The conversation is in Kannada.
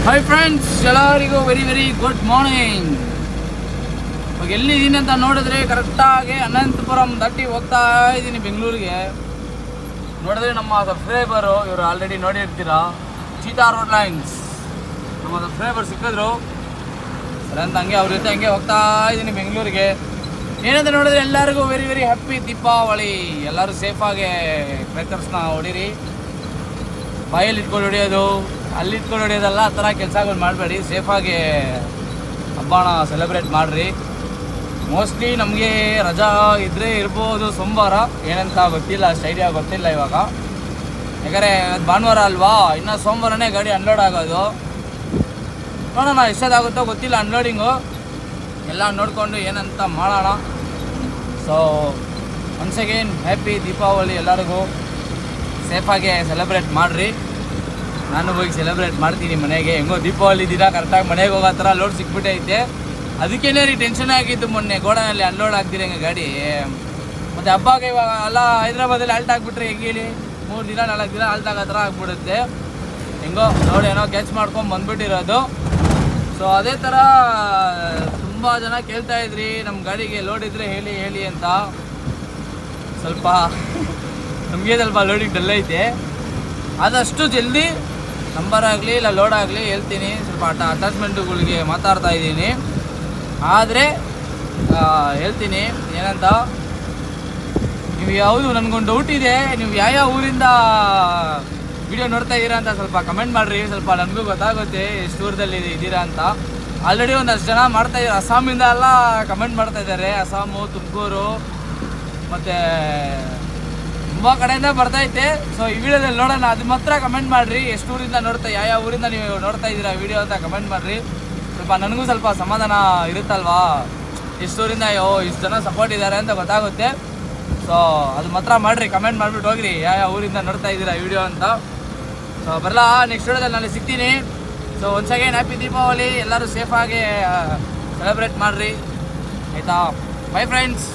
ಹಾಯ್ ಫ್ರೆಂಡ್ಸ್, ಎಲ್ಲರಿಗೂ ವೆರಿ ವೆರಿ ಗುಡ್ ಮಾರ್ನಿಂಗ್. ಇವಾಗ ಎಲ್ಲಿದ್ದೀನಿ ಅಂತ ನೋಡಿದ್ರೆ ಕರೆಕ್ಟಾಗಿ ಅನಂತಪುರಂ ದಾಟಿ ಹೋಗ್ತಾ ಇದ್ದೀನಿ ಬೆಂಗಳೂರಿಗೆ. ನೋಡಿದ್ರೆ ನಮ್ಮ ಸಬ್ಸ್ಕ್ರೈಬರು ಇವರು ಆಲ್ರೆಡಿ ನೋಡಿರ್ತೀರಾ, ಚೀತಾ ರೋಡ್ ಲೈನ್ಸ್ ನಮ್ಮ ಸಬ್ಸ್ಕ್ರೈಬರ್ ಸಿಕ್ಕಿದ್ರು. ಸರಿ ಅಂತ ಹಂಗೆ ಅವ್ರ ಜೊತೆ ಹಂಗೆ ಹೋಗ್ತಾ ಇದ್ದೀನಿ ಬೆಂಗಳೂರಿಗೆ. ಏನಂತ ನೋಡಿದ್ರೆ ಎಲ್ಲರಿಗೂ ವೆರಿ ವೆರಿ ಹ್ಯಾಪಿ ದೀಪಾವಳಿ. ಎಲ್ಲರೂ ಸೇಫಾಗಿ ಕ್ರ್ಯಾಕರ್ಸ್ನ ಹೊಡೀರಿ. ಬಾಯಲ್ಲಿ ಇಟ್ಕೊಂಡು ಹೊಡಿಯೋದು, ಅಲ್ಲಿ ಇಟ್ಕೊಂಡು ಹೊಡಿಯೋದಲ್ಲ, ಆ ಥರ ಕೆಲಸಗಳು ಮಾಡಬೇಡಿ. ಸೇಫಾಗಿ ಹಬ್ಬನ ಸೆಲೆಬ್ರೇಟ್ ಮಾಡಿರಿ. ಮೋಸ್ಟ್ಲಿ ನಮಗೆ ರಜಾ ಇದ್ದರೆ ಇರ್ಬೋದು ಸೋಮವಾರ, ಏನಂತ ಗೊತ್ತಿಲ್ಲ, ಅಷ್ಟು ಐಡಿಯಾ ಗೊತ್ತಿಲ್ಲ ಇವಾಗ. ಯಾಕಂದರೆ ಭಾನುವಾರ ಅಲ್ವಾ, ಇನ್ನು ಸೋಮವಾರನೇ ಗಾಡಿ ಅನ್ಲೋಡ್ ಆಗೋದು. ನೋಡೋಣ ಎಷ್ಟೊತ್ತಾಗುತ್ತೋ ಗೊತ್ತಿಲ್ಲ ಅನ್ಲೋಡಿಂಗು. ಎಲ್ಲ ನೋಡಿಕೊಂಡು ಏನಂತ ಮಾಡೋಣ. So once again happy Deepavali ಎಲ್ಲರಿಗೂ. ಸೇಫಾಗಿ ಸೆಲೆಬ್ರೇಟ್ ಮಾಡಿರಿ. ನಾನು ಹೋಗಿ ಸೆಲೆಬ್ರೇಟ್ ಮಾಡ್ತೀನಿ ಮನೆಗೆ. ಹೆಂಗೋ ದೀಪಾವಳಿ ದಿನ ಕರೆಕ್ಟಾಗಿ ಮನೆಗೆ ಹೋಗೋ ಥರ ಲೋಡ್ ಸಿಕ್ಬಿಟ್ಟೈತೆ. ಅದಕ್ಕೇನೆ ರೀ ಟೆನ್ಷನ್ ಆಗಿತ್ತು ಮೊನ್ನೆ ಗೋಡನಲ್ಲಿ ಅನ್ಲೋಡ್ ಆಗ್ತಿರಂಗೆ ಗಾಡಿ. ಮತ್ತು ಹಬ್ಬಕ್ಕೆ ಇವಾಗ ಎಲ್ಲ ಹೈದ್ರಾಬಾದಲ್ಲಿ ಆಲ್ಟ್ ಆಗಿಬಿಟ್ರೆ ಹೆಂಗೆ ಹೇಳಿ, 3 ದಿನ 4 ದಿನ ಆಲ್ಟ್ ಆಗೋ ಥರ ಆಗ್ಬಿಡುತ್ತೆ. ಹೆಂಗೋ ನೋಡಿ ಏನೋ ಕ್ಯಾಚ್ ಮಾಡ್ಕೊಂಡು ಬಂದುಬಿಟ್ಟಿರೋದು. ಸೊ ಅದೇ ಥರ ತುಂಬ ಜನ ಕೇಳ್ತಾಯಿದ್ರಿ ನಮ್ಮ ಗಾಡಿಗೆ ಲೋಡ್ ಇದ್ದರೆ ಹೇಳಿ ಹೇಳಿ ಅಂತ. ಸ್ವಲ್ಪ ನಮಗೆ ಸ್ವಲ್ಪ ಲೋಡಿಂಗ್ ಡಲ್ ಐತೆ. ಆದಷ್ಟು ಜಲ್ದಿ ನಂಬರ್ ಆಗಲಿ ಇಲ್ಲ ಲೋಡ್ ಆಗಲಿ ಹೇಳ್ತೀನಿ. ಸ್ವಲ್ಪ ಅಟ್ಯಾಚ್ಮೆಂಟುಗಳಿಗೆ ಮಾತಾಡ್ತಾ ಇದ್ದೀನಿ. ಆದರೆ ಹೇಳ್ತೀನಿ ಏನಂತ, ನೀವು ಯಾವುದು ನನಗೊಂದು ಡೌಟ್ ಇದೆ, ನೀವು ಯಾವ ಊರಿಂದ ವಿಡಿಯೋ ನೋಡ್ತಾ ಇದ್ದೀರಾ ಅಂತ ಸ್ವಲ್ಪ ಕಮೆಂಟ್ ಮಾಡಿರಿ. ಸ್ವಲ್ಪ ನನಗೂ ಗೊತ್ತಾಗುತ್ತೆ ಎಷ್ಟು ದೂರದಲ್ಲಿ ಇದ್ದೀರಾ ಅಂತ. ಆಲ್ರೆಡಿ ಒಂದಷ್ಟು ಜನ ಮಾಡ್ತಾಯಿದ್ದಾರೆ, ಅಸ್ಸಾಮಿಂದ ಎಲ್ಲ ಕಮೆಂಟ್ ಮಾಡ್ತಾಯಿದ್ದಾರೆ. ಅಸ್ಸಾಮು, ತುಮಕೂರು ಮತ್ತು ತುಂಬ ಕಡೆಯಿಂದ ಬರ್ತೈತೆ. ಸೊ ಈ ವಿಡಿಯೋದಲ್ಲಿ ನೋಡೋಣ, ಅದು ಮಾತ್ರ ಕಮೆಂಟ್ ಮಾಡಿರಿ. ಎಷ್ಟು ಊರಿಂದ ಯಾವ ಊರಿಂದ ನೀವು ನೋಡ್ತಾ ಇದ್ದೀರಾ ವಿಡಿಯೋ ಅಂತ ಕಮೆಂಟ್ ಮಾಡಿರಿ. ಸ್ವಲ್ಪ ನನಗೂ ಸ್ವಲ್ಪ ಸಮಾಧಾನ ಇರುತ್ತಲ್ವಾ, ಎಷ್ಟು ಊರಿಂದ ಇಷ್ಟು ಜನ ಸಪೋರ್ಟ್ ಇದ್ದಾರೆ ಅಂತ ಗೊತ್ತಾಗುತ್ತೆ. ಸೊ ಅದು ಮಾತ್ರ ಮಾಡಿರಿ, ಕಮೆಂಟ್ ಮಾಡಿಬಿಟ್ಟು ಹೋಗ್ರಿ ಯಾವ ಊರಿಂದ ನೋಡ್ತಾ ಇದ್ದೀರಾ ವಿಡಿಯೋ ಅಂತ. ಸೊ ಬರಲ್ಲ, ನೆಕ್ಸ್ಟ್ ವಿಡಿಯೋದಲ್ಲಿ ನಾನು ಸಿಗ್ತೀನಿ. So once again happy Deepavali. ಎಲ್ಲರೂ ಸೇಫಾಗಿ ಸೆಲೆಬ್ರೇಟ್ ಮಾಡಿರಿ, ಆಯಿತಾ? By friends.